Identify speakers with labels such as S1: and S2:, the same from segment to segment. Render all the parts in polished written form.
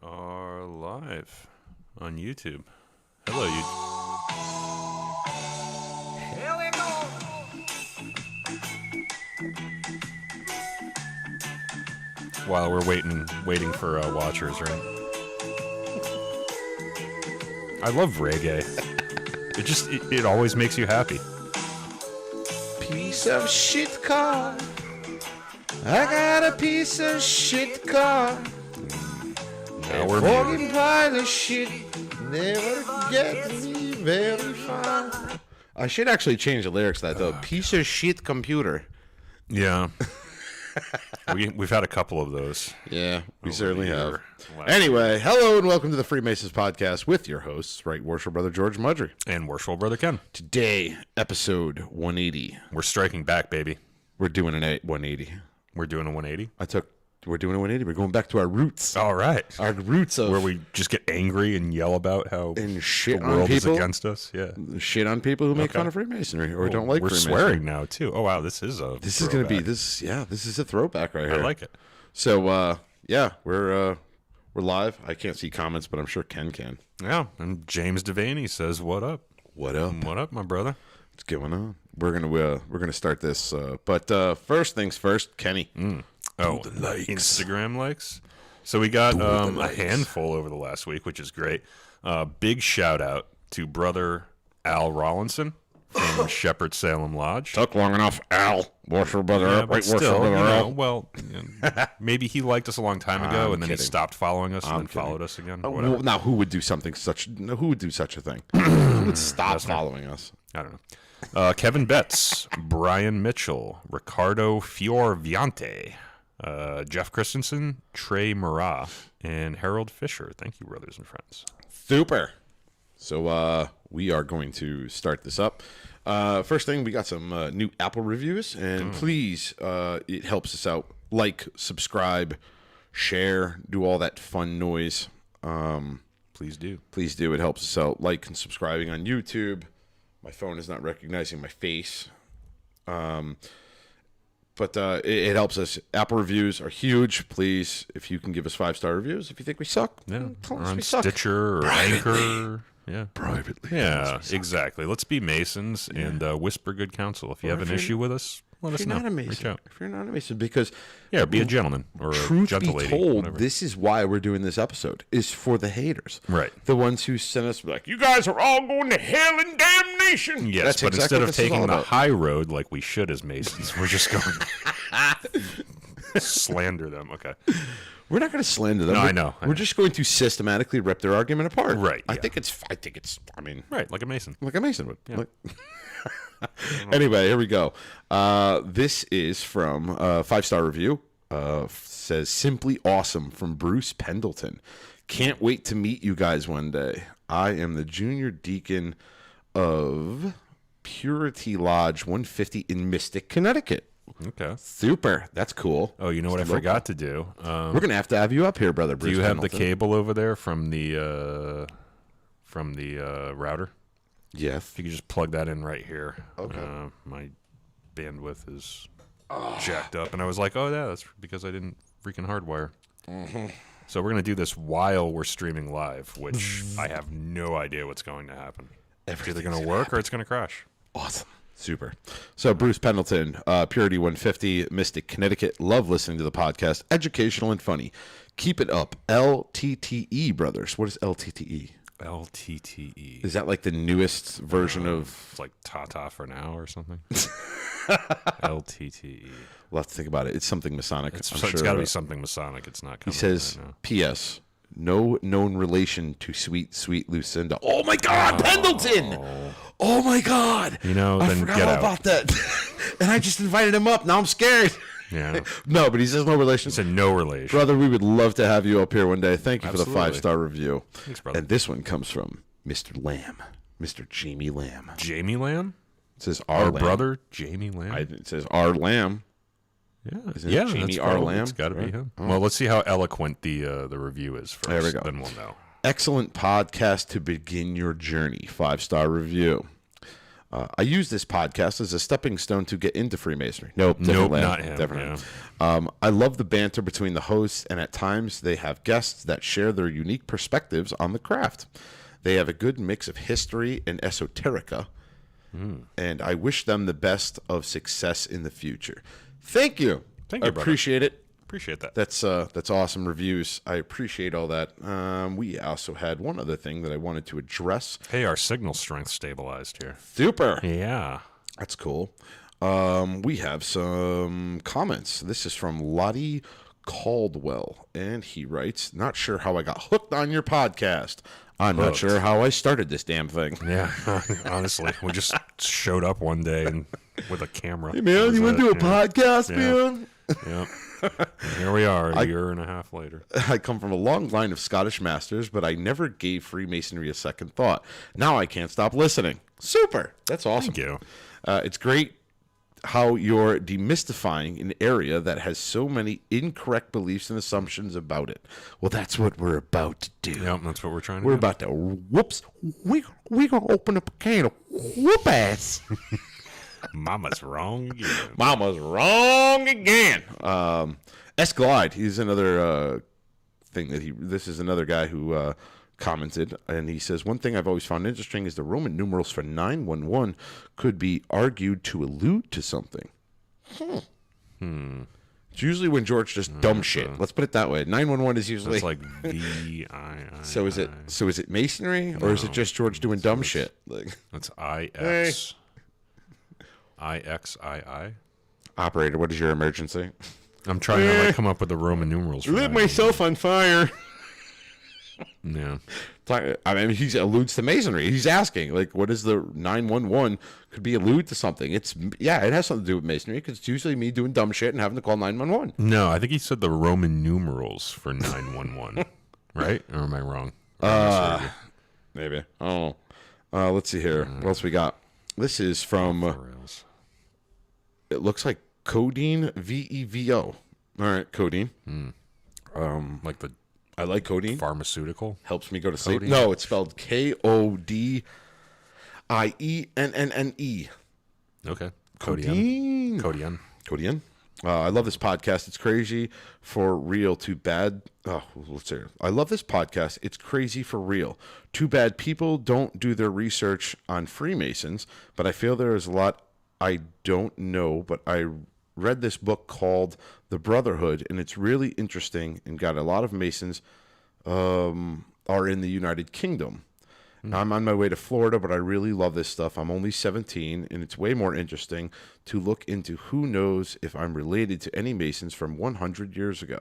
S1: are live on YouTube. Hello, YouTube. While we're waiting for watchers, right? I love reggae. It always makes you happy.
S2: Piece of shit car. I got a piece of shit car.
S1: Now we're
S2: fucking pile of shit. Never get me very far. I should actually change the lyrics to that though. Piece of shit computer.
S1: Yeah. We've had a couple of those.
S2: Yeah, we certainly have. Anyway, hello and welcome to the Freemasons podcast with your hosts, Right Worshipful Brother George Mudry.
S1: And Worshipful Brother Ken.
S2: Today, episode 180.
S1: We're striking back, baby.
S2: We're doing an 180.
S1: We're doing a 180?
S2: We're doing a 180. We're going back to our roots.
S1: All right.
S2: Our roots of...
S1: Where we just get angry and yell about how
S2: and shit
S1: the world
S2: on people,
S1: is against us. Yeah.
S2: Shit on people who make fun of Freemasonry or don't like Freemasonry.
S1: We're swearing now, too. Oh, wow. This is going
S2: to be... This is a throwback right here.
S1: I like it.
S2: So, we're live. I can't see comments, but I'm sure Ken can.
S1: Yeah. And James Devaney says, what up?
S2: What up?
S1: What up, my brother?
S2: What's going on? We're gonna start this, but first things first, Kenny.
S1: Oh, the likes. Instagram likes. So we got a handful over the last week, which is great. Big shout out to brother Al Rollinson from Shepherd Salem Lodge.
S2: Took long enough, Al. Worshipful brother,
S1: yeah, but still,
S2: Al.
S1: Well, maybe he liked us a long time ago, and then he stopped following us and then followed us again.
S2: Well, now, who would do such a thing? Who would stop following us?
S1: I don't know. Kevin Betts, Brian Mitchell, Ricardo Fiorviante, Jeff Christensen, Trey Murat, and Harold Fisher. Thank you, brothers and friends.
S2: Super. So we are going to start this up. First thing, we got some new Apple reviews, and please, it helps us out. Like, subscribe, share, do all that fun noise.
S1: Please do.
S2: Please do. It helps us out. Like and subscribing on YouTube. My phone is not recognizing my face. But it helps us. Apple reviews are huge. Please, if you can give us 5-star reviews, if you think we suck, tell us we suck.
S1: Stitcher or Anchor. Yeah.
S2: Privately.
S1: Yeah, exactly. Let's be Masons and whisper good counsel. If you have an issue with us, let us know. Reach out.
S2: If you're not a Mason, because...
S1: Yeah, be a gentleman or a gentle lady.
S2: Truth be told, this is why we're doing this episode, is for the haters.
S1: Right.
S2: The ones who sent us like, you guys are all going to hell and damnation.
S1: Yes, that's but exactly instead of taking the high road like we should as Masons, we're just going to slander them. Okay.
S2: We're not going to slander them.
S1: No, I know.
S2: We're just going to systematically rip their argument apart.
S1: Right.
S2: I think it's,
S1: right, like a Mason.
S2: Like a Mason would.
S1: Yeah.
S2: Anyway, here we go. This is from 5-star review. Says simply awesome from Bruce Pendleton. Can't wait to meet you guys one day. I am the junior deacon of Purity Lodge 150 in Mystic, Connecticut.
S1: Okay.
S2: Super. That's cool.
S1: Oh, you know what I forgot to do?
S2: We're going to have you up here, brother Bruce.
S1: Do you have
S2: Pendleton.
S1: the cable over there from the router?
S2: Yes.
S1: If you could just plug that in right here.
S2: Okay.
S1: My bandwidth is jacked up. And I was like, oh, yeah, that's because I didn't freaking hardwire. Mm-hmm. So we're going to do this while we're streaming live, which I have no idea what's going to happen. It's either going to work or it's going to crash.
S2: Awesome. Super. So Bruce Pendleton, Purity 150, Mystic, Connecticut. Love listening to the podcast. Educational and funny. Keep it up. LTTE, brothers. What is LTTE?
S1: LTTE.
S2: Is that like the newest version of...
S1: It's like Tata for now or something? LTTE.
S2: We'll have to think about it. It's something Masonic.
S1: It's got to be something Masonic. It's not coming.
S2: He says,
S1: right now.
S2: P.S. No known relation to sweet, sweet Lucinda. Oh, my God, Pendleton! Oh, my God!
S1: You know, then
S2: forgot
S1: get
S2: all
S1: out.
S2: About that. And I just invited him up. Now I'm scared.
S1: Yeah.
S2: No, but he says no relation.
S1: He said no relation.
S2: Brother, we would love to have you up here one day. Thank you
S1: Absolutely.
S2: for the 5-star review.
S1: Thanks, brother.
S2: And this one comes from Mr. Lamb, Mr. Jamie Lamb.
S1: Jamie Lamb?
S2: It says
S1: our
S2: Lamb.
S1: brother, Jamie Lamb?
S2: It says R. Lamb.
S1: Yeah,
S2: Isn't it Jamie R. Lamb?
S1: It's got to
S2: right?
S1: be him.
S2: Oh.
S1: Well, let's see how eloquent the review is first.
S2: There we go.
S1: Then we'll know.
S2: Excellent podcast to begin your journey. 5-star review. I use this podcast as a stepping stone to get into Freemasonry. Nope, not him. Different.
S1: Yeah.
S2: I love the banter between the hosts, and at times they have guests that share their unique perspectives on the craft. They have a good mix of history and esoterica, and I wish them the best of success in the future. Thank you.
S1: Thank you,
S2: I appreciate it.
S1: Appreciate that.
S2: That's awesome reviews. I appreciate all that. We also had one other thing that I wanted to address.
S1: Hey, our signal strength stabilized here.
S2: Super.
S1: Yeah.
S2: That's cool. We have some comments. This is from Lottie Caldwell, and he writes, "Not sure how I got hooked on your podcast. I'm not sure how I started this damn thing."
S1: Yeah, honestly, we just showed up one day and with a camera.
S2: Hey man, you want to do a podcast, man?
S1: Yeah. Here we are, a year and a half later.
S2: I come from a long line of Scottish masters, but I never gave Freemasonry a second thought. Now I can't stop listening. Super. That's awesome.
S1: Thank you.
S2: It's great how you're demystifying an area that has so many incorrect beliefs and assumptions about it. Well, that's what we're about to do.
S1: Yep, that's what we're trying to do.
S2: We're about to whoops. We're going to open up a can of whoop ass.
S1: Mama's wrong again.
S2: Mama's wrong again. S. Glide, he's another thing that this is another guy who commented, and he says, "One thing I've always found interesting is the Roman numerals for 911 could be argued to allude to something." It's usually when George does dumb shit. Let's put it that way. 911 is usually
S1: It's like VII.
S2: So is it Masonry, or is it just George doing dumb shit? Like,
S1: That's IX. IXII.
S2: operator, what is your emergency?
S1: I'm trying to like come up with the Roman numerals. For
S2: Lit
S1: 911.
S2: myself on fire.
S1: Yeah.
S2: I mean, he alludes to Masonry. He's asking, like, what is the 911 could be allude to something? It has something to do with Masonry, because it's usually me doing dumb shit and having to call 911.
S1: No, I think he said the Roman numerals for 911. Right? Or am I wrong?
S2: Maybe. Oh. Let's see here. What else we got? This is from, it looks like Codeine, VEVO. All right, Codeine.
S1: Like the
S2: I like codeine.
S1: pharmaceutical?
S2: Helps me go to sleep.
S1: Codeine?
S2: No, it's spelled KODIENNNE.
S1: Okay.
S2: Codeine.
S1: Codeine.
S2: Codeine. I love this podcast. It's crazy for real. Too bad. Oh, let's see. I love this podcast. It's crazy for real. Too bad people don't do their research on Freemasons, but I feel there is a lot I don't know, but I read this book called The Brotherhood, and it's really interesting and got a lot of Masons are in the United Kingdom. Now, I'm on my way to Florida, but I really love this stuff. I'm only 17, and it's way more interesting to look into who knows if I'm related to any Masons from 100 years ago.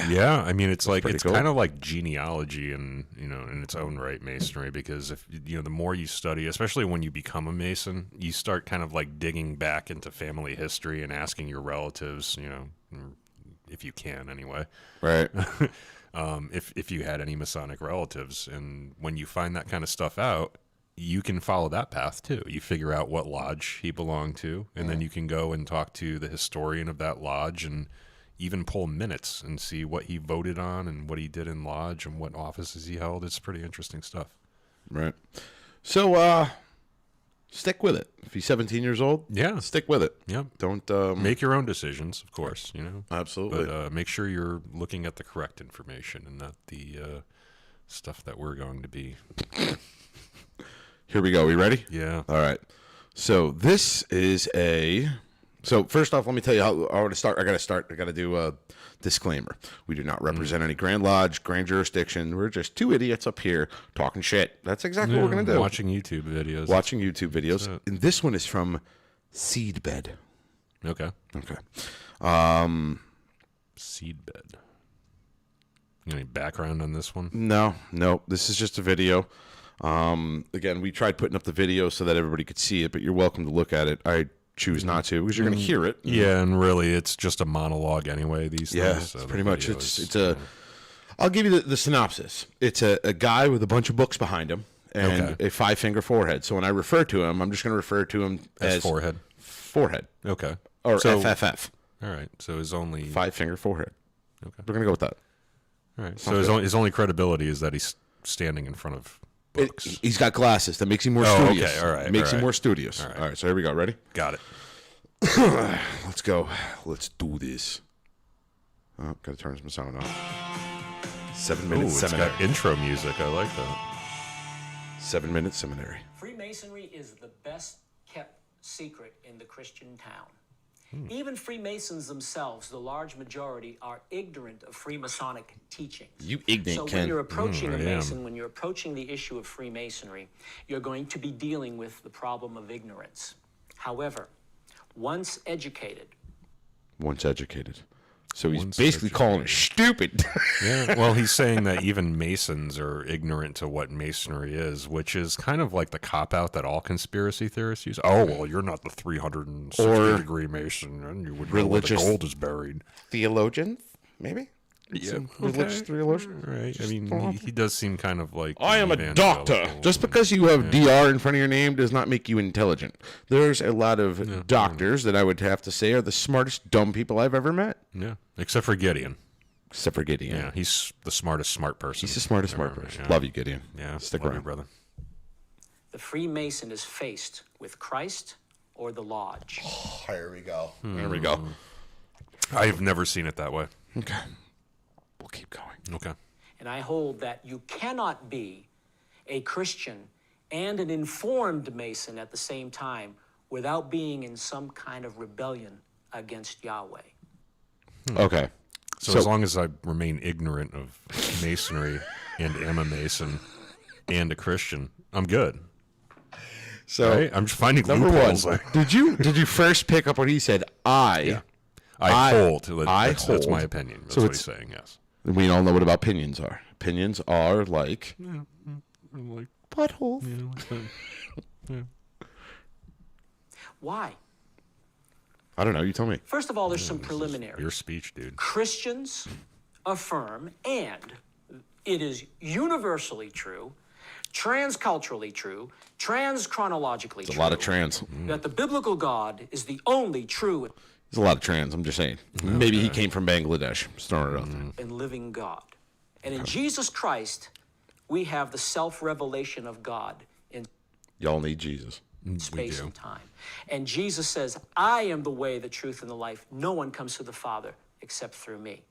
S1: Yeah, I mean, it's
S2: cool.
S1: kind of like genealogy and, in its own right, Masonry, because if, the more you study, especially when you become a Mason, you start kind of like digging back into family history and asking your relatives, if you can anyway.
S2: Right.
S1: If you had any Masonic relatives. And when you find that kind of stuff out, you can follow that path too. You figure out what lodge he belonged to, and then you can go and talk to the historian of that lodge and even pull minutes and see what he voted on and what he did in lodge and what offices he held. It's pretty interesting stuff.
S2: Right. So, stick with it. If he's 17 years old, stick with it.
S1: Yeah.
S2: Don't
S1: make your own decisions, of course,
S2: Absolutely.
S1: But make sure you're looking at the correct information and not the stuff that we're going to be.
S2: Here we go. We ready?
S1: Yeah.
S2: All right. So this is So first off, let me tell you how I want to start. I got to do a disclaimer. We do not represent any Grand Lodge, Grand Jurisdiction. We're just two idiots up here talking shit. That's exactly what we're going to do.
S1: Watching YouTube videos.
S2: And this one is from Seedbed.
S1: Okay. Seedbed. Any background on this one?
S2: No. This is just a video. Again, we tried putting up the video so that everybody could see it, but you're welcome to look at it. I choose not to because you're going to hear it.
S1: Yeah, and really, it's just a monologue anyway. These days.
S2: So pretty much. It's a. I'll give you the synopsis. It's a guy with a bunch of books behind him and a 5-finger forehead. So when I refer to him, I'm just going to refer to him as
S1: forehead.
S2: Forehead.
S1: Okay.
S2: Or FFF.
S1: All right. So his only
S2: 5-finger forehead.
S1: Okay.
S2: We're going to go with that.
S1: All right. So his only credibility is that he's standing in front of books.
S2: He's got glasses. That makes him more
S1: Oh,
S2: studious.
S1: okay, all right,
S2: Makes
S1: all
S2: him
S1: right.
S2: more studious.
S1: All right.
S2: All right, so here we go. Ready?
S1: Got it.
S2: Let's go. Let's do this. Oh, gotta turn this Masonic on. 7 minutes
S1: Ooh, it's
S2: seminary.
S1: got intro music. I like that.
S2: 7 minute seminary.
S3: Freemasonry is the best kept secret in the Christian town. Even Freemasons themselves, the large majority, are ignorant of Freemasonic teachings.
S2: You ignorant,
S3: So
S2: Ken.
S3: when you're approaching a
S1: I am.
S3: Mason, when you're approaching the issue of Freemasonry, you're going to be dealing with the problem of ignorance. However, once educated,
S2: Once educated. So he's
S1: Once
S2: basically calling it stupid.
S1: Yeah. Well, he's saying that even Masons are ignorant to what Masonry is, which is kind of like the cop-out that all conspiracy theorists use. Oh, well, you're not the 360-degree Mason, and you would know where the
S2: religious-
S1: gold is buried.
S2: Theologians, maybe?
S1: Yeah,
S2: Some religious theologian?
S1: Right. I mean, he does seem kind of like
S2: I am a doctor.
S1: evangelical.
S2: Just because you have DR in front of your name does not make you intelligent. There's a lot of doctors that I would have to say are the smartest dumb people I've ever met.
S1: Yeah, except for Gideon.
S2: Except for Gideon.
S1: Yeah, he's the smartest smart person.
S2: He's the smartest
S1: ever,
S2: smart person.
S1: yeah.
S2: Love you, Gideon.
S1: Yeah,
S2: Stick
S1: love
S2: around.
S1: you, brother.
S3: the Freemason is faced with Christ or the Lodge.
S2: Here we go. There we go.
S1: I've never seen it that way.
S2: Okay. We'll keep going.
S1: Okay.
S3: And I hold that you cannot be a Christian and an informed Mason at the same time without being in some kind of rebellion against Yahweh.
S2: Okay.
S1: So as long as I remain ignorant of Masonry and am a Mason and a Christian, I'm good.
S2: So
S1: Right? I'm just finding
S2: number one,
S1: loopholes.
S2: did you first pick up what he said?
S1: I hold. That's
S2: hold.
S1: my opinion. That's
S2: So
S1: what
S2: it's-
S1: he's saying. Yes.
S2: We all know what about opinions are. Opinions are like
S1: I'm like,
S2: buttholes.
S3: Why?
S2: I don't know. You tell me.
S3: First of all, there's some preliminaries.
S1: your speech, dude.
S3: Christians affirm, and it is universally true, transculturally true, transchronologically true,
S2: A lot of trans.
S3: that the biblical God is the only true
S2: There's a lot of trans. I'm just saying. Maybe he came from Bangladesh. Just throwing it out there.
S3: and living God. And in Jesus Christ, we have the self-revelation of God in
S2: Y'all need Jesus.
S3: space
S1: do.
S3: and time. And Jesus says, I am the way, the truth, and the life. No one comes to the Father except through me.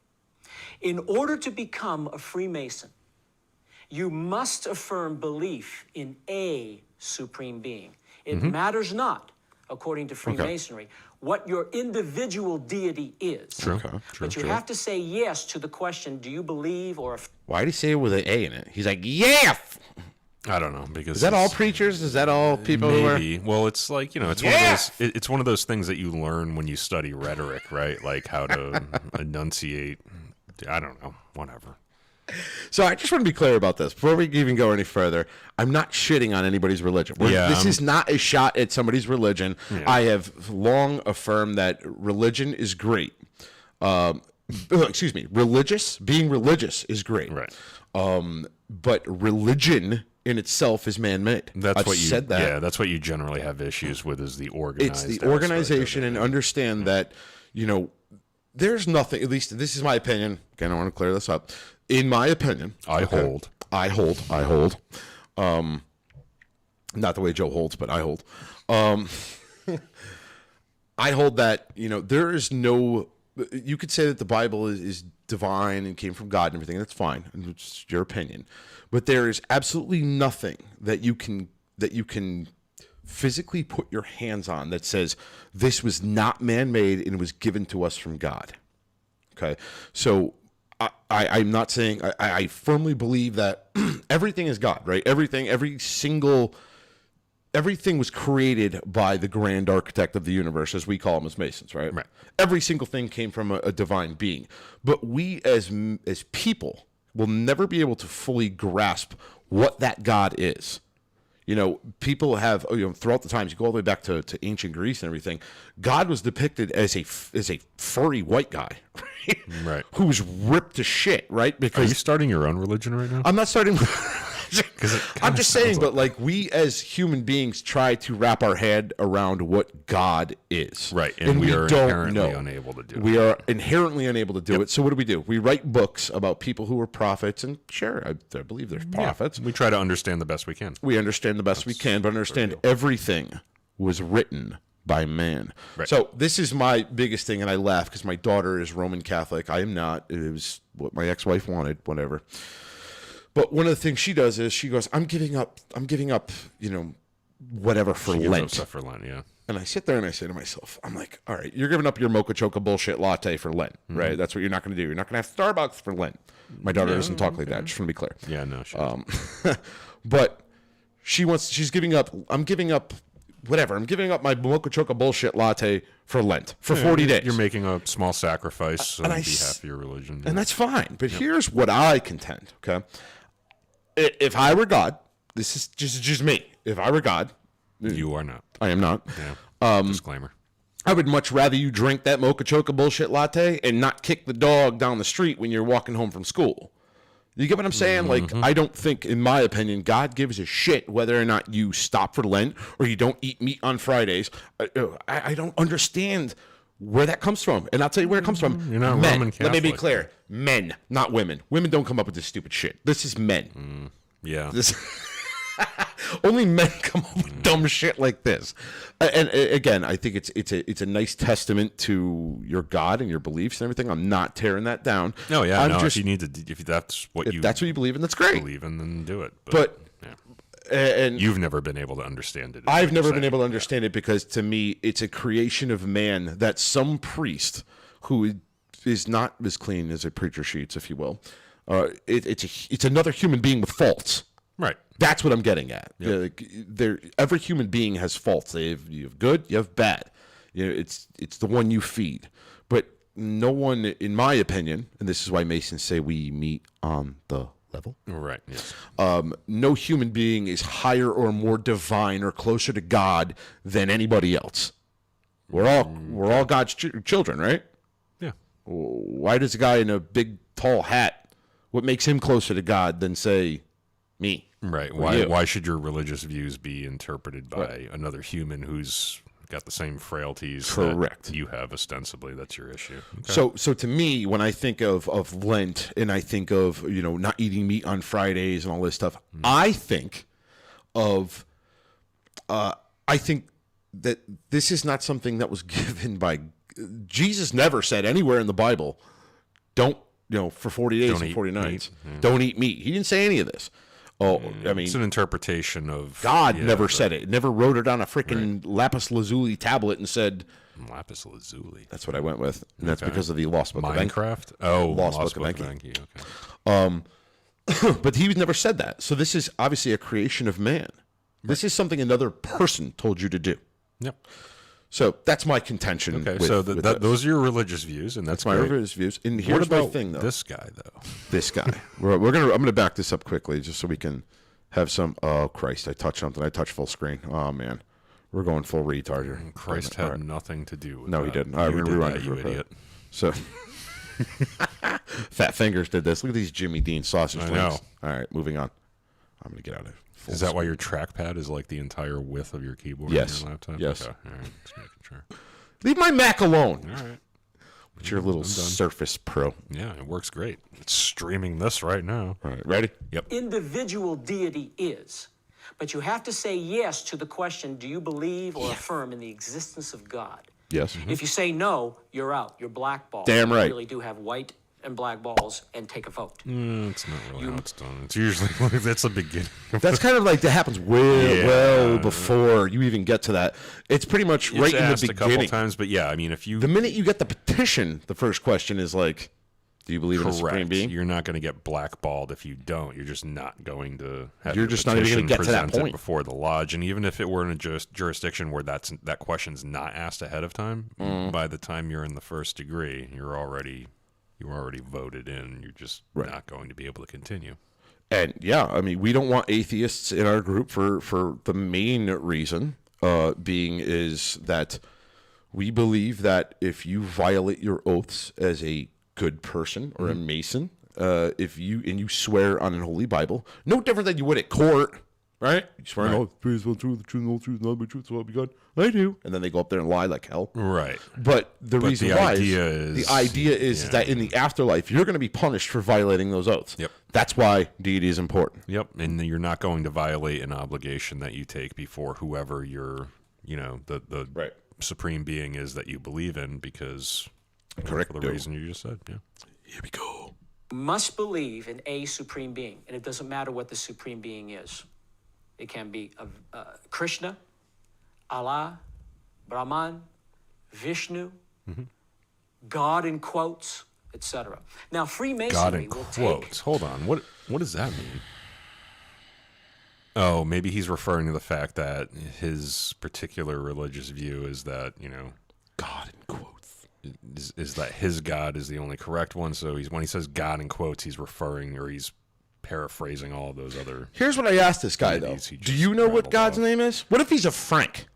S3: In order to become a Freemason, you must affirm belief in a supreme being. It matters not, according to Freemasonry, what your individual deity is.
S1: True.
S3: But you have to say yes to the question, do you believe or
S2: Why did he say it with an A in it? He's like, yeah.
S1: I don't know because
S2: Is that all preachers? Is that all people who are?
S1: Maybe. Well, it's like it's one of those. It's one of those things that you learn when you study rhetoric, right? Like how to enunciate. I don't know. Whatever.
S2: So I just want to be clear about this before we even go any further. I'm not shitting on anybody's religion.
S1: Yeah,
S2: This is not a shot at somebody's religion.
S1: Yeah.
S2: I have long affirmed that religion is great. Excuse me, being religious is great.
S1: Right.
S2: But religion in itself is man-made.
S1: That's
S2: I've
S1: what you
S2: said that.
S1: Yeah, that's what you generally have issues with is the organized.
S2: It's the
S1: aspect of
S2: organization,
S1: it.
S2: and understand that there's nothing. At least this is my opinion. Again, I want to clear this up. In my opinion,
S1: I hold.
S2: I hold. Not the way Joe holds, but I hold. I hold that there is no. You could say that the Bible is divine and came from God and everything. That's fine. It's your opinion, but there is absolutely nothing that you can physically put your hands on that says this was not man-made and it was given to us from God. Okay, so I'm not saying I firmly believe that everything is God, right? Everything was created by the grand architect of the universe, as we call him as Masons, right?
S1: Right.
S2: Every single thing came from a divine being. But we as people will never be able to fully grasp what that God is. People have throughout the times, you go all the way back to ancient Greece and everything, God was depicted as a furry white guy, right?
S1: Right.
S2: Who was ripped to shit, right?
S1: Are
S2: Because
S1: you starting your own religion right now?
S2: I'm not starting. I'm just saying, but like we as human beings try to wrap our head around what God is.
S1: Right, and we are inherently unable to do it.
S2: We are inherently unable to do it. So what do? We write books about people who are prophets, and sure, I believe they're prophets.
S1: We try to understand the best we can.
S2: We understand the best we can, but understand everything was written by man.
S1: Right.
S2: So this is my biggest thing, and I laugh because my daughter is Roman Catholic. I am not. It was what my ex-wife wanted, whatever. But one of the things she does is she goes, I'm giving up, whatever for
S1: She gives
S2: Lent.
S1: up stuff for Lent, yeah.
S2: And I sit there and I say to myself, I'm like, all right, you're giving up your Mocha Choca bullshit latte for Lent, right? That's what you're not going to do. You're not going to have Starbucks for Lent. My daughter doesn't talk like that, just want to be clear.
S1: Yeah, no, she
S2: But she's giving up, I'm giving up whatever. I'm giving up my Mocha Choca bullshit latte for Lent, for 40 days.
S1: You're making a small sacrifice on behalf of your religion.
S2: And that's fine. But here's what I contend, okay? If I were God, this is just me. If I were God.
S1: You are not.
S2: I am not.
S1: Yeah. Disclaimer.
S2: I would much rather you drink that Mocha Choca bullshit latte and not kick the dog down the street when you're walking home from school. You get what I'm saying? Like, I don't think, in my opinion, God gives a shit whether or not you stop for Lent or you don't eat meat on Fridays. I don't understand where that comes from. And I'll tell you where it comes from.
S1: You're not
S2: Men.
S1: Roman Catholic.
S2: Let me be clear. Men, not women. Women don't come up with this stupid shit. This is men.
S1: Yeah.
S2: Only men come up with dumb shit like this. And again, I think it's a nice testament to your God and your beliefs and everything. I'm not tearing that down.
S1: No, yeah,
S2: I'm
S1: no.
S2: just,
S1: if you need to, if that's what you
S2: believe in, that's great.
S1: believe in, then do it.
S2: But
S1: yeah.
S2: And
S1: You've never been able to understand it.
S2: I've never been able to understand it because to me, it's a creation of man that some priest who is not as clean as a preacher sheets, if you will, it's another human being with faults.
S1: Right.
S2: That's what I'm getting at.
S1: Yep.
S2: Every human being has faults. You have good, you have bad. It's the one you feed. But no one, in my opinion, and this is why Masons say we meet on the level.
S1: Right. Yes.
S2: No human being is higher or more divine or closer to God than anybody else. We're all God's children, right?
S1: Yeah.
S2: Why does a guy in a big tall hat? What makes him closer to God than say me?
S1: Right. Why should your religious views be interpreted by another human who's got the same frailties that you have ostensibly? That's your issue. Okay.
S2: So to me, when I think of Lent and I think of not eating meat on Fridays and all this stuff, I think that this is not something that was given by Jesus. Never said anywhere in the Bible, don't for 40 days and 40 nights, don't eat meat. He didn't say any of this. Oh, I mean,
S1: it's an interpretation of
S2: God never said it. Never wrote it on a freaking lapis lazuli tablet and said
S1: lapis lazuli.
S2: That's what I went with, and that's because of the Lost Book of Enki.
S1: Minecraft. Oh,
S2: Lost Book of
S1: Enki. Okay.
S2: But he never said that. So this is obviously a creation of man. This is something another person told you to do.
S1: Yep.
S2: So that's my contention.
S1: Okay,
S2: with,
S1: so
S2: with
S1: those are your religious views, and that's
S2: my
S1: great.
S2: religious views. And
S1: What
S2: here's my
S1: about
S2: thing, though.
S1: this guy, though?
S2: This guy. I'm gonna back this up quickly just so we can have some. Oh Christ! I touched something. I touched full screen. Oh man, we're going full retard here.
S1: Christ had nothing to do with
S2: No,
S1: that.
S2: he didn't. All right,
S1: You
S2: we're
S1: did
S2: gonna rewind
S1: that,
S2: it
S1: you
S2: real quick.
S1: idiot.
S2: So, Fat Fingers did this. Look at these Jimmy Dean sausage
S1: I
S2: links.
S1: know.
S2: All right, moving on. I'm gonna get out of it.
S1: Is that why your trackpad is like the entire width of your keyboard
S2: Yes.
S1: on your laptop?
S2: Yes.
S1: Okay. All right. Just making sure.
S2: Leave my Mac alone.
S1: All right.
S2: With your little Surface Pro.
S1: Yeah, it works great. It's streaming this right now.
S2: All right, ready?
S1: Yep.
S3: Individual deity is. But you have to say yes to the question, do you believe or affirm in the existence of God?
S2: Yes.
S3: If you say no, you're out. You're blackballed.
S2: Damn right.
S3: You really do have white and black balls and take a vote.
S1: It's not really how it's done. It's usually like that's the beginning.
S2: That's kind of like that happens well before you even get to that. It's pretty much right in the
S1: asked
S2: beginning.
S1: a couple times, but yeah, I mean, if you
S2: The minute you get the petition, the first question is like, do you believe in a supreme being?
S1: You're not going to get blackballed if you don't. You're just not going to have
S2: You're
S1: your
S2: just not even
S1: petition
S2: gonna get to that
S1: presented
S2: point.
S1: before the lodge. And even if it were in a jurisdiction where that question's not asked ahead of time, by the time you're in the first degree, you're already voted in. You're just not going to be able to continue.
S2: And yeah, I mean, we don't want atheists in our group for the main reason being is that we believe that if you violate your oaths as a good person or a Mason, if you swear on an holy Bible, no different than you would at court, right? You swear on all truth, the truth, and all truth, nothing but truth, so help me God. I do. And then they go up there and lie like hell.
S1: Right.
S2: But the reason why
S1: is
S2: the idea is that in the afterlife, you're going to be punished for violating those oaths.
S1: Yep.
S2: That's why deity is important.
S1: Yep. And you're not going to violate an obligation that you take before whoever your, the
S2: Right.
S1: supreme being is that you believe in, because for the reason you just said. Yeah.
S2: Here we go.
S3: You must believe in a supreme being, and it doesn't matter what the supreme being is. It can be Krishna, Allah, Brahman, Vishnu, God in quotes, etc. Now, Freemasonry
S1: God in
S3: will
S1: quotes. Hold on. What does that mean? Oh, maybe he's referring to the fact that his particular religious view is that,
S2: God in quotes.
S1: Is that his God is the only correct one. So when he says God in quotes, he's referring, or he's paraphrasing all of those other.
S2: Here's what I asked this guy, though. Do you know what God's name is? What if he's a Frank?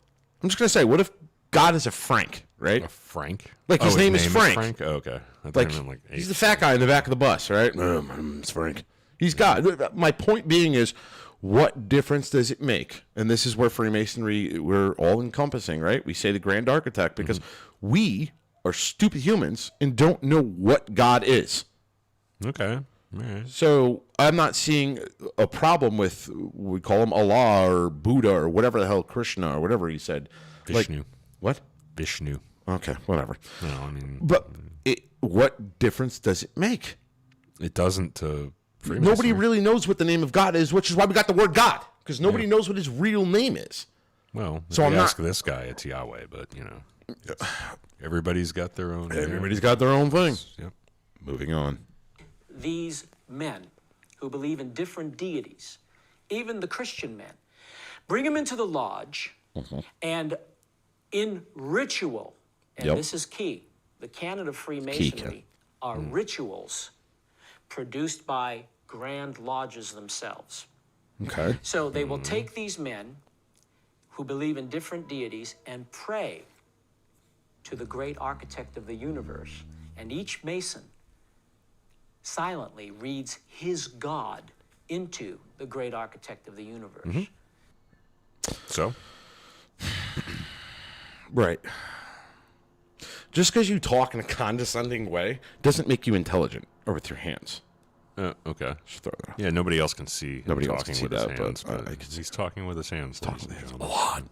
S2: I'm just going to say, what if God is a Frank, right?
S1: A Frank?
S2: Like his name is Frank.
S1: Oh, okay. I
S2: Like,
S1: meant
S2: he's the fat guy in the back of the bus, right? It's Frank. He's God. My point being is, what difference does it make? And this is where Freemasonry, we're all encompassing, right? We say the grand architect because we are stupid humans and don't know what God is.
S1: Okay. All right.
S2: So I'm not seeing a problem with, we call him Allah or Buddha or whatever the hell, Krishna or whatever he said.
S1: Vishnu.
S2: Like, what?
S1: Vishnu.
S2: Okay, whatever.
S1: No, I mean.
S2: But what difference does it make?
S1: It doesn't to Freemasonry.
S2: Nobody really knows what the name of God is, which is why we got the word God, because nobody knows what his real name is.
S1: Well,
S2: so
S1: if you ask this guy, it's Yahweh, but, everybody's got their own.
S2: Everybody's got their own thing.
S1: Yep.
S2: Moving on.
S3: these men who believe in different deities, even the Christian men, bring them into the lodge, and in ritual, and this is key, the canon of Freemasonry are rituals produced by grand lodges themselves.
S2: Okay.
S3: So they will take these men who believe in different deities and pray to the great architect of the universe. And each Mason silently reads his God into the great architect of the universe.
S1: So?
S2: Right. Just because you talk in a condescending way doesn't make you intelligent or with your hands.
S1: Okay.
S2: Just throw that out.
S1: Yeah, nobody else can see him
S2: Nobody else
S1: talking
S2: can see
S1: with his
S2: that,
S1: hands,
S2: but
S1: but he's talking with his hands.
S2: Talking with his hands.
S1: A lot.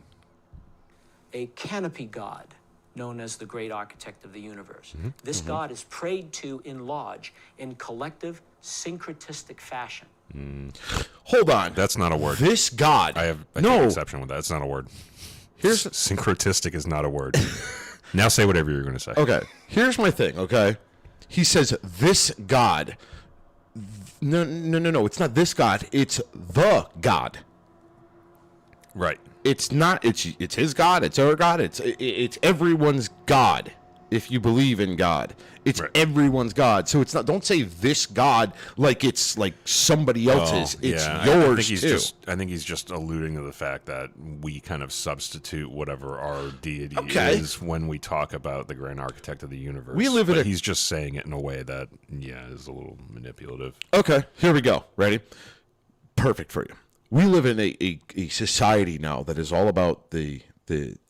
S3: A canopy god known as the great architect of the universe. This god is prayed to in lodge in collective syncretistic fashion.
S2: Hold on.
S1: That's not a word.
S2: This God.
S1: I take an exception with that. It's not a word.
S2: Here's
S1: Syncretistic is not a word. Now say whatever you're going to say.
S2: Okay. Here's my thing, okay? He says this God. No. It's not this God. It's the God.
S1: Right.
S2: It's not. It's his God. It's our God. It's everyone's God. If you believe in God, it's everyone's God. So it's not. Don't say this God like it's like somebody else's. It's yours too.
S1: I think he's just alluding to the fact that we kind of substitute whatever our deity is when we talk about the grand architect of the universe.
S2: We live in
S1: he's just saying it in a way that is a little manipulative.
S2: Okay, here we go. Ready? Perfect for you. We live in a society now that is all about the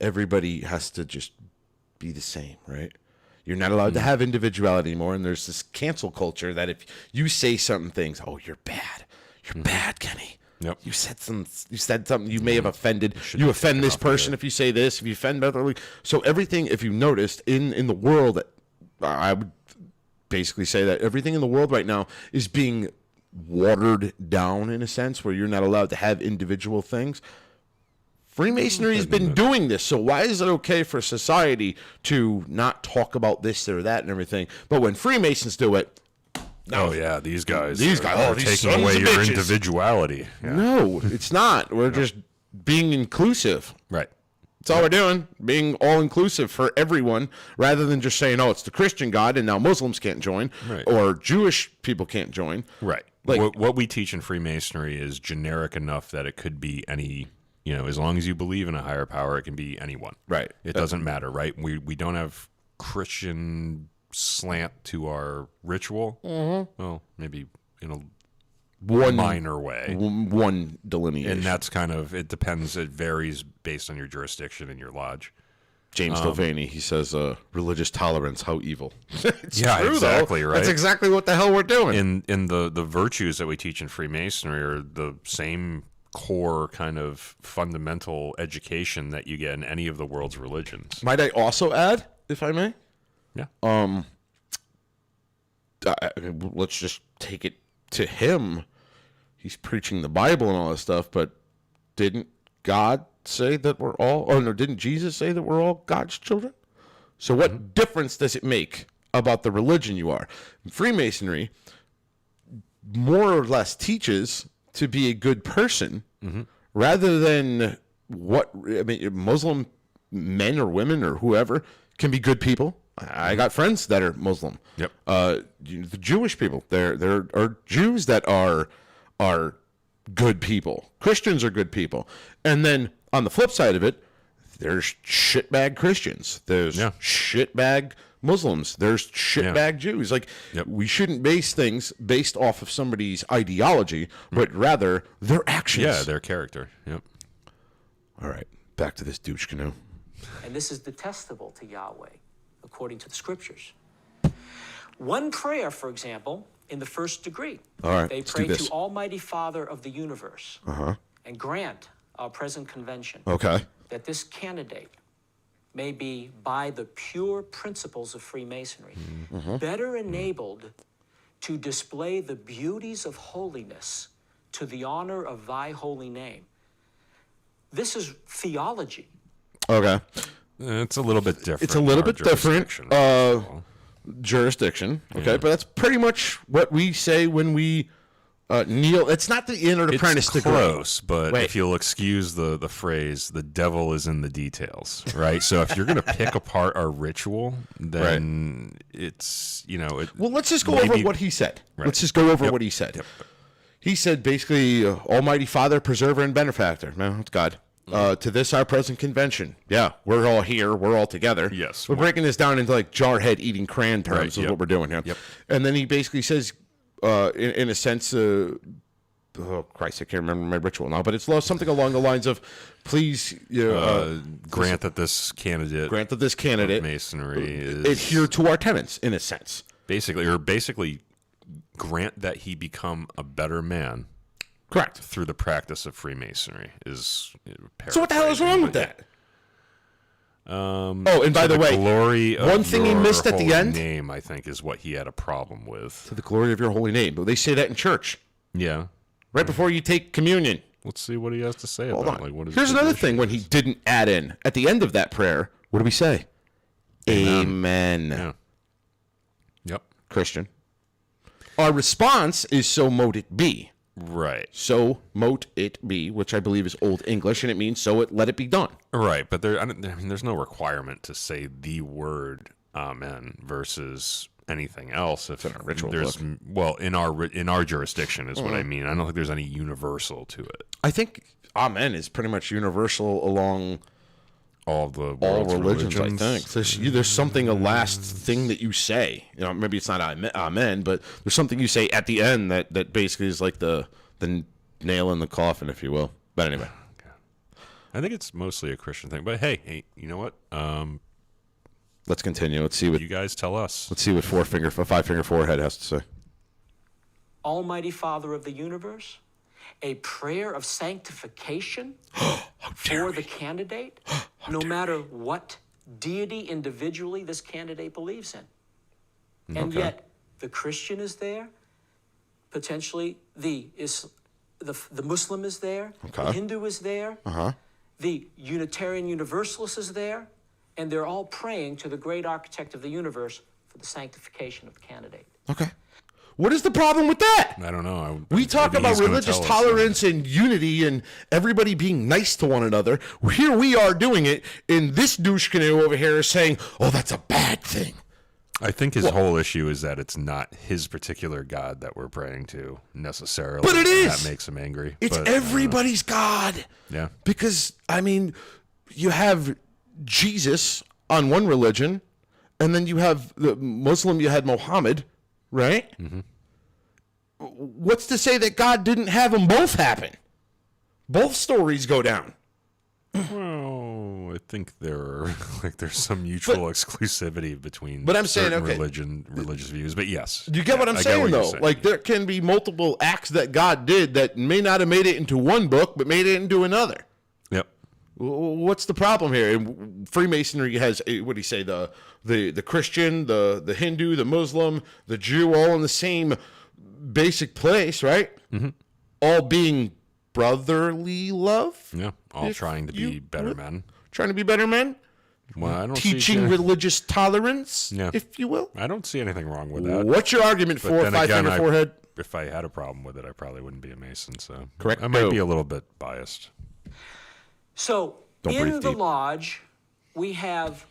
S2: everybody has to just be the same, right? You're not allowed to have individuality anymore, and there's this cancel culture that if you say certain things, oh, you're bad. You're bad, Kenny.
S1: Yep.
S2: You said something you may have offended. You offend this person if you say this, if you offend other. So everything, if you noticed in the world, I would basically say that everything in the world right now is being watered down in a sense where you're not allowed to have individual things. Freemasonry has been doing this, so why is it okay for society to not talk about this or that and everything? But when Freemasons do it,
S1: no. Oh yeah, these guys
S2: are
S1: taking away your individuality. Yeah.
S2: No, it's not. We're just being inclusive.
S1: Right.
S2: That's all we're doing, being all inclusive for everyone, rather than just saying, "Oh, it's the Christian God, and now Muslims can't join, or Jewish people can't join."
S1: Right. Like what we teach in Freemasonry is generic enough that it could be any. As long as you believe in a higher power, it can be anyone.
S2: Right.
S1: It doesn't matter, right? We don't have Christian slant to our ritual. Well, maybe in a
S2: One
S1: minor way.
S2: One delineation.
S1: And that's kind of, it depends. It varies based on your jurisdiction and your lodge.
S2: James Devaney, he says, religious tolerance, how evil. It's
S1: Yeah,
S2: true,
S1: exactly,
S2: though.
S1: right?
S2: That's exactly what the hell we're doing.
S1: In the virtues that we teach in Freemasonry are the same core kind of fundamental education that you get in any of the world's religions.
S2: Might I also add, if I may?
S1: Yeah.
S2: Let's just take it to him. He's preaching the Bible and all this stuff, but didn't God say that we're all, or no, didn't Jesus say that we're all God's children? So what difference does it make about the religion you are? Freemasonry more or less teaches to be a good person rather than what, I mean, Muslim men or women or whoever can be good people. I got friends that are Muslim.
S1: Yep.
S2: The Jewish people, there are Jews that are good people. Christians are good people. And then on the flip side of it, there's shitbag Christians. There's shitbag Muslims. There's shitbag Jews. Like, we shouldn't base things based off of somebody's ideology, but rather their actions.
S1: Yeah, their character. Yep.
S2: All right, back to this douche canoe.
S3: And this is detestable to Yahweh, according to the scriptures. One prayer, for example, in the first degree.
S2: All right,
S3: they
S2: let's
S3: pray
S2: do this.
S3: to Almighty Father of the universe and grant our present convention
S2: Okay.
S3: that this candidate may be, by the pure principles of Freemasonry, better enabled to display the beauties of holiness to the honor of thy holy name. This is theology.
S2: Okay.
S1: It's a little bit different.
S2: It's a little
S1: in our
S2: bit different.
S1: jurisdiction.
S2: Jurisdiction. Okay, but that's pretty much what we say when we kneel. It's not the inner apprentice
S1: It's
S2: degree.
S1: close, but
S2: Wait.
S1: if you'll excuse the phrase, the devil is in the details, right? So if you're going to pick apart our ritual, then it's,
S2: Well, let's just go over what he said.
S1: Right.
S2: Let's just go over what he said. He said basically, Almighty Father, preserver, and benefactor. No, it's God. To this our present convention. Yeah, we're all here. We're all together.
S1: Yes.
S2: We're breaking this down into like jarhead eating crayon terms
S1: Right,
S2: is
S1: yep.
S2: what we're doing here.
S1: Yep.
S2: And then he basically says, in a sense, oh Christ, I can't remember my ritual now, but it's something along the lines of, please
S1: grant that this candidate,
S2: grant that this candidate
S1: Masonry is
S2: adhere to our tenets in a sense.
S1: basically grant that he become a better man
S2: Correct.
S1: through the practice of Freemasonry.
S2: So what the hell is wrong with that? Oh, and by the way,
S1: glory of
S2: one thing he
S1: your
S2: missed at the
S1: holy
S2: end.
S1: name, I think, is what he had a problem with.
S2: To the glory of your holy name. But they say that in church.
S1: Yeah.
S2: Right before you take communion.
S1: Let's see what he has to say
S2: Hold
S1: about
S2: on.
S1: it. Like, what is
S2: Here's
S1: the
S2: another
S1: issue?
S2: thing when he didn't add in. At the end of that prayer, what do we say? Amen.
S1: Yeah. Yep.
S2: Christian. Our response is so mote it be.
S1: Right.
S2: So mote it be, which I believe is Old English, and it means so it let it be done.
S1: Right, but there's no requirement to say the word amen versus anything else. If
S2: in our ritual
S1: there's
S2: book.
S1: well, in our jurisdiction is what I mean. I don't think there's any universal to it.
S2: I think amen is pretty much universal along
S1: All the
S2: all
S1: world's
S2: religions,
S1: religions.
S2: I think. There's something, a last thing that you say. Maybe it's not amen, but there's something you say at the end that basically is like the nail in the coffin, if you will. But anyway.
S1: I think it's mostly a Christian thing. But hey, you know what?
S2: Let's continue. Let's see what
S1: You guys tell us.
S2: five finger forehead has to say.
S3: Almighty Father of the universe, a prayer of sanctification for the candidate, no matter what deity individually this candidate believes in. And yet, the Christian is there, potentially the Muslim is there, the Hindu is there, the Unitarian Universalist is there, and they're all praying to the great architect of the universe for the sanctification of the candidate.
S2: Okay. What is the problem with that?
S1: I don't know.
S2: We talk
S1: Maybe
S2: about
S1: he's gonna
S2: religious
S1: tell us.
S2: tolerance and unity and everybody being nice to one another. Here we are doing it, and this douche canoe over here is saying, oh, that's a bad thing.
S1: I think his whole issue is that it's not his particular God that we're praying to necessarily.
S2: But it is.
S1: That makes him angry.
S2: It's
S1: But,
S2: everybody's God.
S1: Yeah.
S2: Because, you have Jesus on one religion and then you have the Muslim, you had Muhammad, right? Mm-hmm. What's to say that God didn't have them both happen? Both stories go down.
S1: Well, I think there's some mutual exclusivity between
S2: but I'm saying, okay,
S1: religious views. But yes.
S2: You get what I'm saying, though?
S1: Saying.
S2: Like, there can be multiple acts that God did that may not have made it into one book, but made it into another.
S1: Yep.
S2: What's the problem here? And Freemasonry has, what do you say, the Christian, the Hindu, the Muslim, the Jew, all in the same basic place, right? Mm-hmm. All being brotherly love.
S1: Yeah, all trying to be better men.
S2: Trying to be better men.
S1: Well, I don't
S2: teaching religious tolerance, if you will.
S1: I don't see anything wrong with that.
S2: What's your argument for five-finger forehead?
S1: If I had a problem with it, I probably wouldn't be a Mason. So
S2: correct.
S1: I might be a little bit biased.
S3: So in the lodge, we have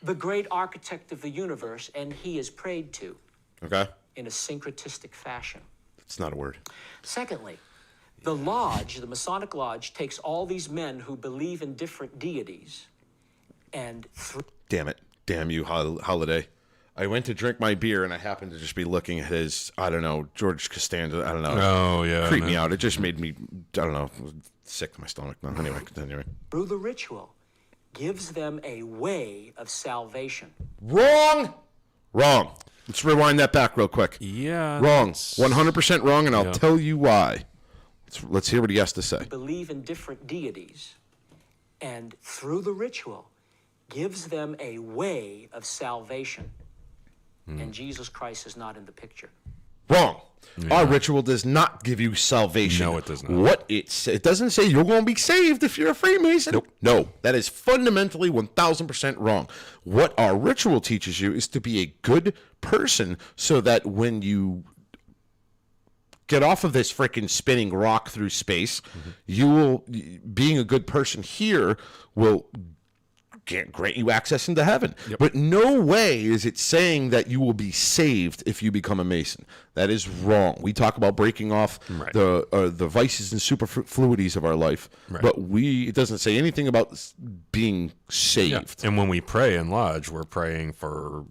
S3: the great architect of the universe, and he is prayed to.
S2: Okay.
S3: In a syncretistic fashion.
S2: It's not a word.
S3: Secondly, the lodge, the Masonic lodge, takes all these men who believe in different deities and...
S2: Damn it. Damn you, Holiday. I went to drink my beer, and I happened to just be looking at his, I don't know, George Costanza, I don't know.
S1: Oh, yeah.
S2: Creeped me out. It just made me, I don't know, sick to my stomach. No, anyway, continuing.
S3: Through the ritual, gives them a way of salvation.
S2: Wrong! Wrong. Let's rewind that back real quick.
S1: Yeah.
S2: Wrong. 100% wrong, and I'll tell you why. Let's hear what he has to say.
S3: Believe in different deities, and through the ritual, gives them a way of salvation. And Jesus Christ is not in the picture.
S2: Wrong. Yeah. Our ritual does not give you salvation.
S1: No, it does not.
S2: It doesn't say you're going to be saved if you're a Freemason. Nope. No, that is fundamentally 1,000% wrong. What our ritual teaches you is to be a good person so that when you get off of this freaking spinning rock through space, being a good person here will grant you access into heaven. Yep. But no way is it saying that you will be saved if you become a Mason. That is wrong. We talk about breaking off the vices and superfluities of our life, but it doesn't say anything about being saved.
S1: Yeah. And when we pray in lodge, we're praying for,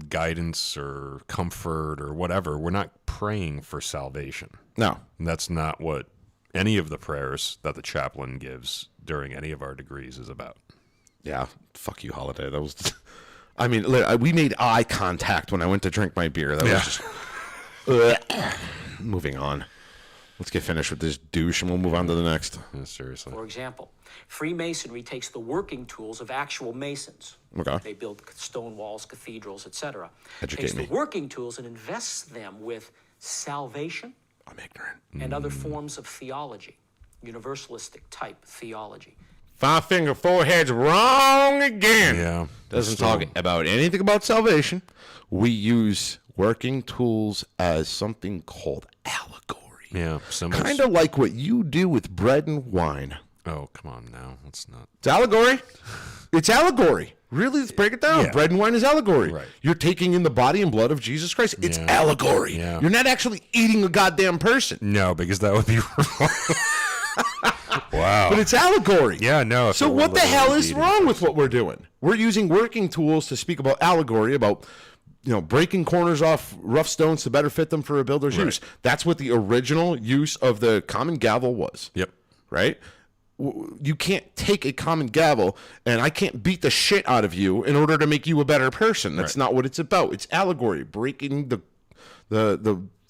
S1: guidance or comfort or whatever. We're not praying for salvation.
S2: No.
S1: And that's not what any of the prayers that the chaplain gives during any of our degrees is about.
S2: Yeah, fuck you, Holiday. That was, I mean, we made eye contact when I went to drink my beer. That was just, moving on. Let's get finished with this douche and we'll move on to the next.
S1: Yeah, seriously.
S3: For example, Freemasonry takes the working tools of actual Masons.
S2: Okay.
S3: They build stone walls, cathedrals, etc.
S2: Educate
S3: takes
S2: me.
S3: The working tools and invests them with salvation.
S2: I'm ignorant.
S3: And other forms of theology, universalistic type theology.
S2: Five-finger forehead's wrong again.
S1: Yeah.
S2: Doesn't talk about anything about salvation. We use working tools as something called allegory.
S1: Yeah.
S2: Kind of like what you do with bread and wine.
S1: Oh, come on now. Let's not.
S2: It's allegory. It's allegory. Really, let's break it down.
S1: Yeah.
S2: Bread and wine is allegory.
S1: Right.
S2: You're taking in the body and blood of Jesus Christ. It's allegory.
S1: Yeah.
S2: You're not actually eating a goddamn person.
S1: No, because that would be wrong. Wow.
S2: But it's allegory.
S1: Yeah, no.
S2: So what the hell is wrong with what we're doing? We're using working tools to speak about allegory, about breaking corners off rough stones to better fit them for a builder's use. That's what the original use of the common gavel was.
S1: Yep.
S2: Right? You can't take a common gavel and I can't beat the shit out of you in order to make you a better person. That's not what it's about. It's allegory, breaking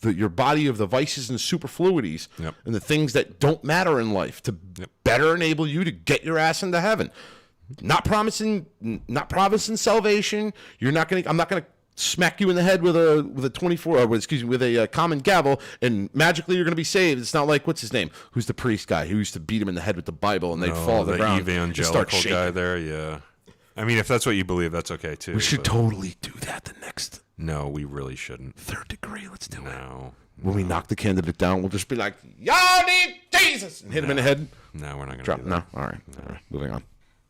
S2: your body of the vices and superfluities and the things that don't matter in life to better enable you to get your ass into heaven. Not promising salvation. I'm not going to smack you in the head with a common gavel and magically you're going to be saved. It's not like, what's his name? Who's the priest guy who used to beat him in the head with the Bible and they'd fall to the ground.
S1: Evangelical guy there, yeah. I mean, if that's what you believe, that's okay too.
S2: We should totally do that the next.
S1: No, we really shouldn't.
S2: Third degree, let's do it.
S1: No.
S2: When we knock the candidate down, we'll just be like, y'all need Jesus! And hit him in the head.
S1: No, we're not going to
S2: drop.
S1: do that.
S2: No? All right. Moving on.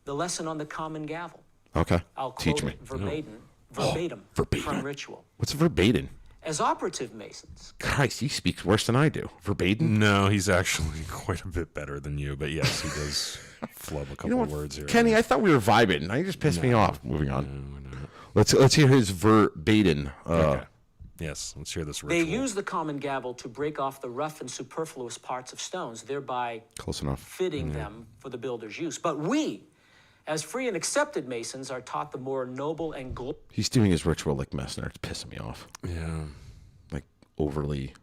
S3: The lesson on the common gavel.
S2: Okay.
S3: I'll
S2: Teach
S3: quote
S2: me.
S3: verbatim
S2: Verbatim.
S3: from ritual.
S2: What's verbatim?
S3: As operative Masons.
S2: Christ, he speaks worse than I do. Verbatim?
S1: No, he's actually quite a bit better than you, but yes, he does flub a couple of words here.
S2: Kenny, I thought we were vibing. Now you just pissed me off. Moving on.
S1: No.
S2: Let's hear his verbatim.
S1: Okay. Yes, let's hear this
S3: They
S1: ritual.
S3: use the common gavel to break off the rough and superfluous parts of stones, thereby
S2: Close enough.
S3: fitting them for the builder's use. But we, as free and accepted Masons, are taught the more noble and glorious.
S2: He's doing his ritual like Messner. It's pissing me off.
S1: Yeah.
S2: Like overly.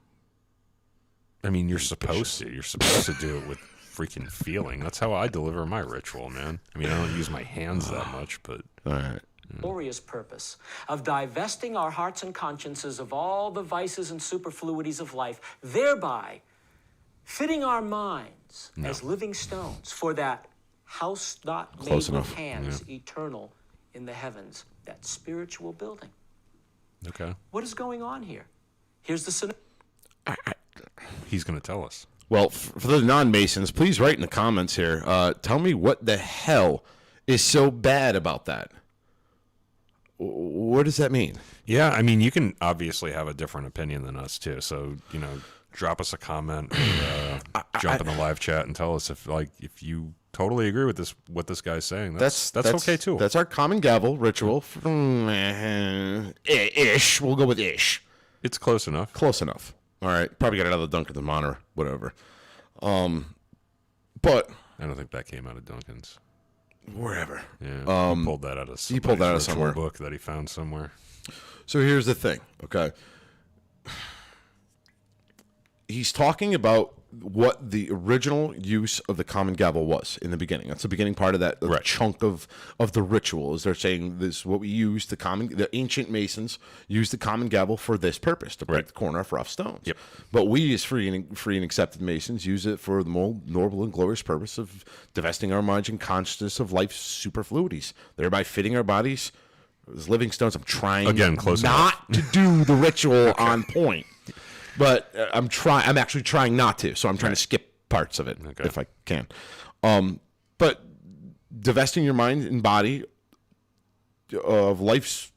S1: I mean, you're supposed to. You're supposed to do it with freaking feeling. That's how I deliver my ritual, man. I mean, I don't use my hands that much, but...
S2: All right.
S3: glorious purpose of divesting our hearts and consciences of all the vices and superfluities of life, thereby fitting our minds as living stones for that house not made
S2: Close
S3: with
S2: enough.
S3: hands, eternal in the heavens, that spiritual building.
S1: Okay.
S3: What is going on here? Here's the scenario.
S1: He's going to tell us.
S2: Well, for the non-Masons, please write in the comments here. Tell me what the hell is so bad about that. What does that mean?
S1: Yeah, I mean, you can obviously have a different opinion than us, too. So, drop us a comment or jump in the live chat and tell us if you totally agree with what this guy's saying. That's okay, too.
S2: That's our common gavel ritual. Ish. We'll go with ish.
S1: It's close enough.
S2: Close ugh. All right. Probably got another Duncan Monitor, whatever. But
S1: I don't think that came out of Duncan's.
S2: wherever.
S1: Yeah, he pulled that out of
S2: somewhere.
S1: book that he found somewhere.
S2: So here's the thing, okay? He's talking about what the original use of the common gavel was in the beginning. That's the beginning part of that chunk of the ritual. Is they're saying this is what we use the ancient Masons used the common gavel for this purpose, to break the corner off rough stones.
S1: Yep.
S2: But we as free and accepted Masons use it for the more noble and glorious purpose of divesting our minds and consciousness of life's superfluities, thereby fitting our bodies as living stones. I'm trying
S1: Again, close
S2: not to do the ritual on point. But I'm actually trying not to, so I'm trying to skip parts of it if I can. But divesting your mind and body of life's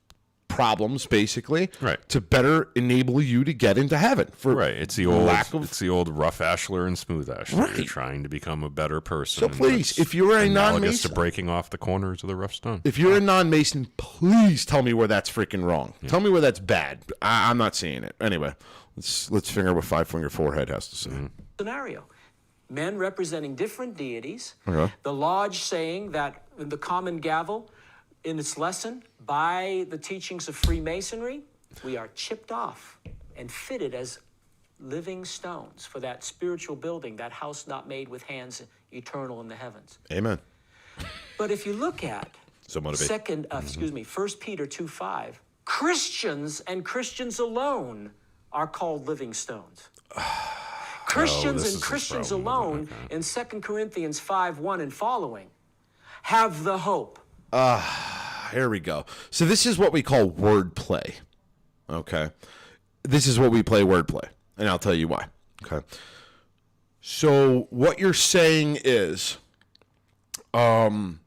S2: problems, basically, to better enable you to get into heaven.
S1: It's the old rough ashlar and smooth ashlar. You're trying to become a better person.
S2: So please, if you're a non-Mason,
S1: to breaking off the corners of the rough stone.
S2: If you're a non-Mason, please tell me where that's freaking wrong. Yeah. Tell me where that's bad. I'm not seeing it. Anyway, let's figure out what Five Finger Forehead has to say.
S3: Scenario. Men representing different deities. Okay. The lodge saying that the common gavel, in its lesson, by the teachings of Freemasonry, we are chipped off and fitted as living stones for that spiritual building, that house not made with hands, eternal in the heavens.
S2: Amen.
S3: But if you look at 1 Peter 2:5, Christians and Christians alone are called living stones. Christians and Christians alone in 2 Corinthians 5:1 and following have the hope.
S2: Here we go. So this is what we call wordplay. Okay. This is what we play wordplay. And I'll tell you why. Okay. So what you're saying is, can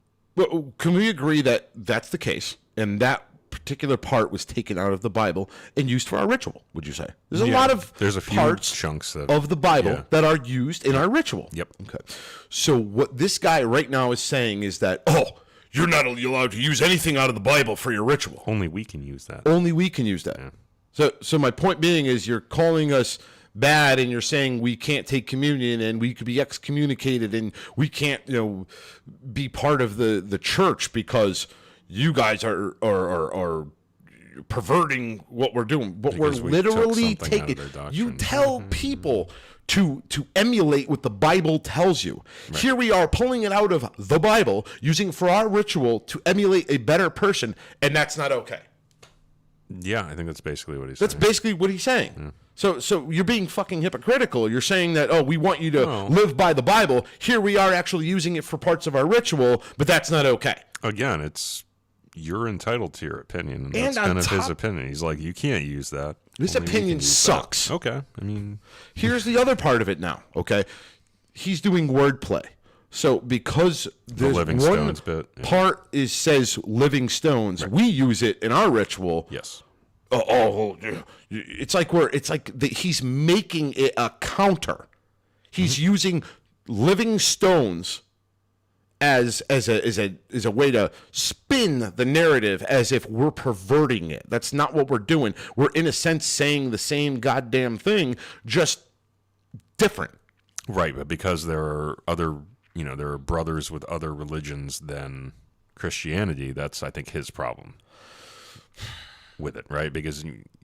S2: we agree that that's the case? And that particular part was taken out of the Bible and used for our ritual, would you say? There's a lot of parts
S1: chunks
S2: of the Bible that are used in our ritual.
S1: Yep.
S2: Okay. So what this guy right now is saying is that, you're not allowed to use anything out of the Bible for your ritual.
S1: Only we can use that.
S2: Only we can use that. Yeah. So my point being is you're calling us bad and you're saying we can't take communion and we could be excommunicated and we can't, be part of the church because you guys are perverting what we're doing. But
S1: because
S2: we're literally taking. You tell people to emulate what the Bible tells you. Right. Here we are pulling it out of the Bible, using it for our ritual to emulate a better person, and that's not okay.
S1: Yeah, I think that's basically what he's saying.
S2: That's basically what he's saying. Yeah. So you're being fucking hypocritical. You're saying that, we want you to live by the Bible. Here we are actually using it for parts of our ritual, but that's not okay.
S1: Again, you're entitled to your opinion, and that's kind of his opinion. He's like, you can't use that.
S2: This opinion sucks.
S1: That. Okay, I mean...
S2: Here's the other part of it now, okay? He's doing wordplay. So because there's
S1: living
S2: one
S1: stones bit,
S2: part says living stones, we use it in our ritual.
S1: Yes.
S2: It's like he's making it a counter. He's using living stones as a way to spin the narrative as if we're perverting it. That's not what we're doing. We're in a sense saying the same goddamn thing, just different.
S1: Right, but because there are other, there are brothers with other religions than Christianity, that's, I think, his problem with it, right? Because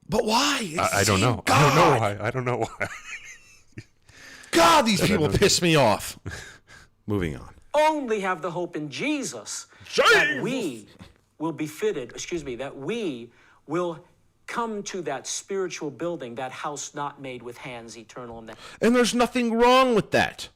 S2: But why? It's
S1: I
S2: the
S1: don't
S2: same
S1: know.
S2: God.
S1: I don't know why.
S2: God, these people piss me off. Moving on.
S3: Only have the hope in Jesus that we will be fitted, that we will come to that spiritual building, that house not made with hands, eternal.
S2: And there's nothing wrong with that.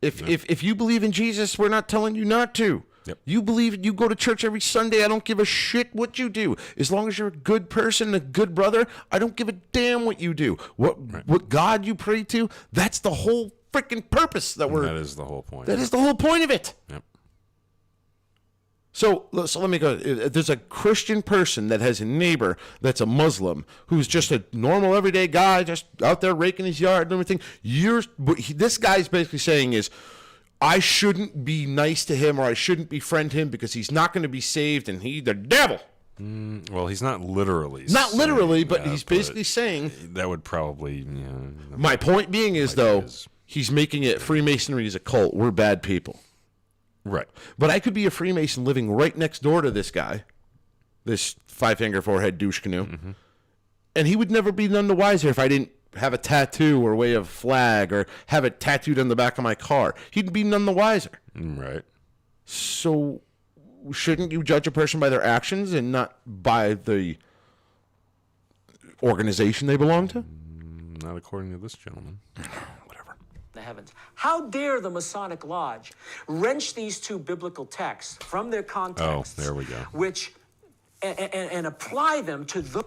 S2: If you believe in Jesus, we're not telling you not to.
S1: Yep.
S2: You believe, you go to church every Sunday, I don't give a shit what you do. As long as you're a good person, a good brother, I don't give a damn what you do. What God you pray to, that's the whole freaking purpose that
S1: That is the whole point.
S2: That is the whole point of it.
S1: Yep.
S2: So let me go. There's a Christian person that has a neighbor that's a Muslim who's just a normal everyday guy, just out there raking his yard and everything. This guy's basically saying is, I shouldn't be nice to him or I shouldn't befriend him because he's not going to be saved and he's the devil.
S1: Well, he's not literally.
S2: Not literally, but
S1: that,
S2: he's basically saying.
S1: That would probably.
S2: My point being is, though, he's making it Freemasonry is a cult. We're bad people.
S1: Right.
S2: But I could be a Freemason living right next door to this guy, this five-finger forehead douche canoe, and he would never be none the wiser if I didn't have a tattoo or way of flag or have it tattooed on the back of my car. He'd be none the wiser.
S1: Right.
S2: So shouldn't you judge a person by their actions and not by the organization they belong to?
S1: Not according to this gentleman.
S3: The heavens. How dare the Masonic Lodge wrench these two biblical texts from their context?
S2: Oh,
S1: there we go.
S3: Which and apply them to the.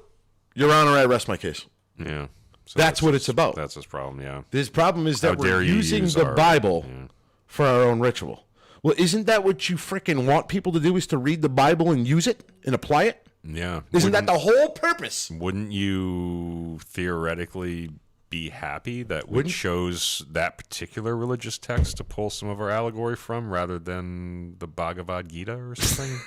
S2: Your Honor, I rest my case.
S1: Yeah. So
S2: that's what it's about.
S1: That's his problem, yeah.
S2: His problem is that we're using the
S1: our
S2: Bible for our own ritual. Well, isn't that what you freaking want people to do, is to read the Bible and use it and apply it?
S1: Yeah.
S2: Isn't that the whole purpose?
S1: Wouldn't you theoretically be happy that we chose that particular religious text to pull some of our allegory from rather than the Bhagavad Gita or something?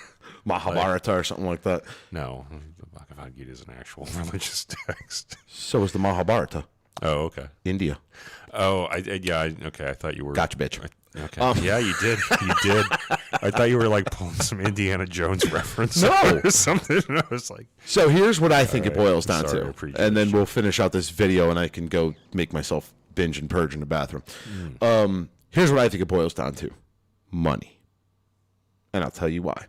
S2: Mahabharata or something like that.
S1: No, the Bhagavad Gita is an actual religious text.
S2: So is the Mahabharata.
S1: Oh, okay.
S2: India.
S1: Oh, okay. I thought you were.
S2: Gotcha, bitch.
S1: Okay. Yeah, you did. You did. I thought you were like pulling some Indiana Jones reference.
S2: No.
S1: Or something. I was like.
S2: So here's what I think it boils down
S1: Sorry,
S2: to. And then we'll finish out this video and I can go make myself binge and purge in the bathroom. Here's what I think it boils down to. Money. And I'll tell you why.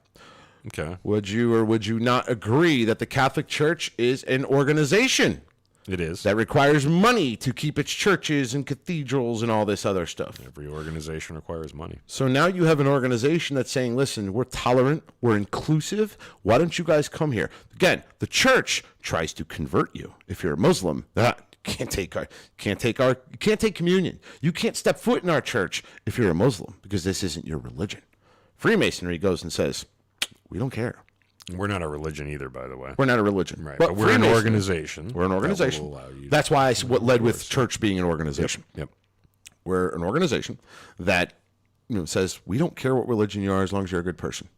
S1: Okay.
S2: Would you or would you not agree that the Catholic Church is an organization?
S1: It is.
S2: That requires money to keep its churches and cathedrals and all this other stuff.
S1: Every organization requires money.
S2: So now you have an organization that's saying, listen, we're tolerant, we're inclusive. Why don't you guys come here? Again, the church tries to convert you. If you're a Muslim, can't take communion. You can't step foot in our church if you're a Muslim because this isn't your religion. Freemasonry goes and says, we don't care.
S1: We're not a religion either, by the way.
S2: We're not a religion.
S1: Right. But we're an organization.
S2: We're an organization. That's why what led with church being an organization.
S1: Yep.
S2: We're an organization that says, we don't care what religion you are as long as you're a good person.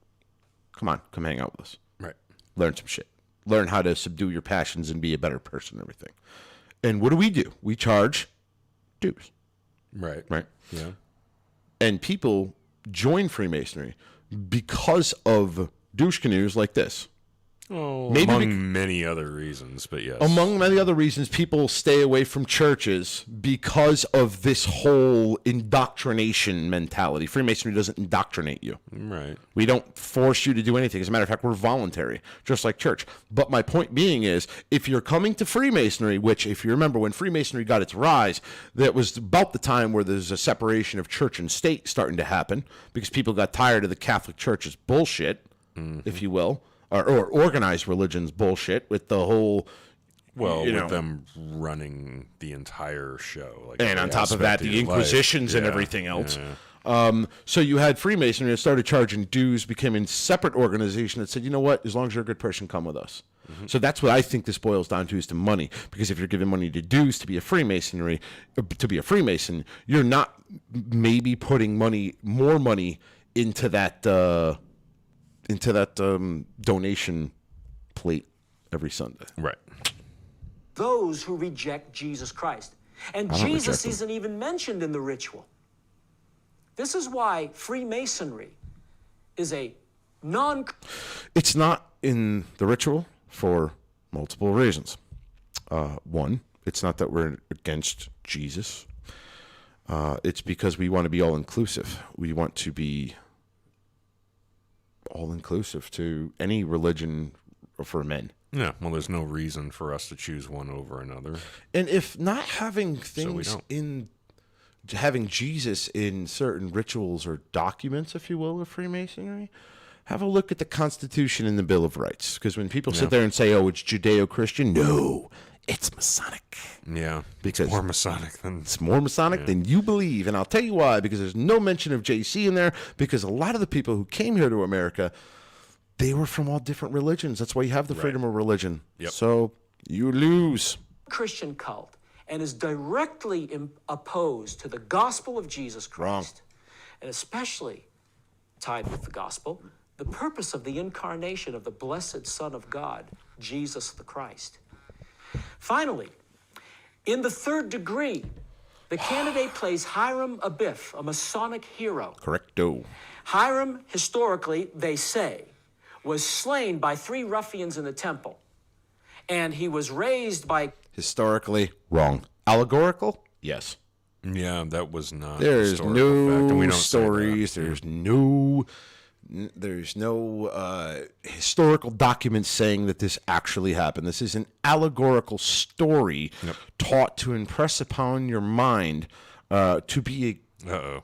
S2: Come on, come hang out with us.
S1: Right.
S2: Learn some shit. Learn how to subdue your passions and be a better person and everything. And what do? We charge dues.
S1: Right.
S2: Right.
S1: Yeah.
S2: And people join Freemasonry because of douche canoes like this.
S1: Oh, among many other reasons, but yes.
S2: Among many other reasons, people stay away from churches because of this whole indoctrination mentality. Freemasonry doesn't indoctrinate you.
S1: Right.
S2: We don't force you to do anything. As a matter of fact, we're voluntary, just like church. But my point being is, if you're coming to Freemasonry, which if you remember when Freemasonry got its rise, that was about the time where there's a separation of church and state starting to happen because people got tired of the Catholic Church's bullshit, if you will. Or organized religion's bullshit with the whole,
S1: with them running the entire show, like,
S2: and on top of that, the Inquisitions and everything else. Yeah. So you had Freemasonry that started charging dues, became a separate organization that said, you know what, as long as you're a good person, come with us. Mm-hmm. So that's what I think this boils down to, is to money. Because if you're giving money to dues to be a Freemasonry, you're not maybe putting more money into that donation plate every Sunday.
S1: Right.
S3: those who reject Jesus Christ. And Jesus isn't even mentioned in the ritual. This is why Freemasonry is a non...
S2: It's not in the ritual for multiple reasons. One, it's not that we're against Jesus. It's because we want to be all-inclusive. We want to be all-inclusive to any religion for men.
S1: Yeah, well, there's no reason for us to choose one over another.
S2: And if not having things
S1: don't.
S2: having Jesus in certain rituals or documents, if you will, of Freemasonry, have a look at the Constitution and the Bill of Rights. Because when people sit there and say, oh, it's Judeo-Christian, no, it's Masonic.
S1: Yeah,
S2: because
S1: it's more Masonic
S2: than you believe. And I'll tell you why, because there's no mention of JC in there, because a lot of the people who came here to America, they were from all different religions. That's why you have the freedom of religion.
S1: Yep.
S2: So you lose.
S3: Christian cult and is directly opposed to the gospel of Jesus Christ. And especially tied with the gospel, the purpose of the incarnation of the blessed Son of God, Jesus the Christ. Finally, in the third degree, the candidate plays Hiram Abiff, a Masonic hero.
S2: Correcto.
S3: Hiram, historically, they say, was slain by 3 ruffians in the temple. And he was raised by...
S2: Historically, wrong. Allegorical? Yes.
S1: Yeah, that was not.
S2: There's
S1: no
S2: no
S1: fact, and we don't
S2: stories. There's no historical documents saying that this actually happened. This is an allegorical story taught to impress upon your mind to be a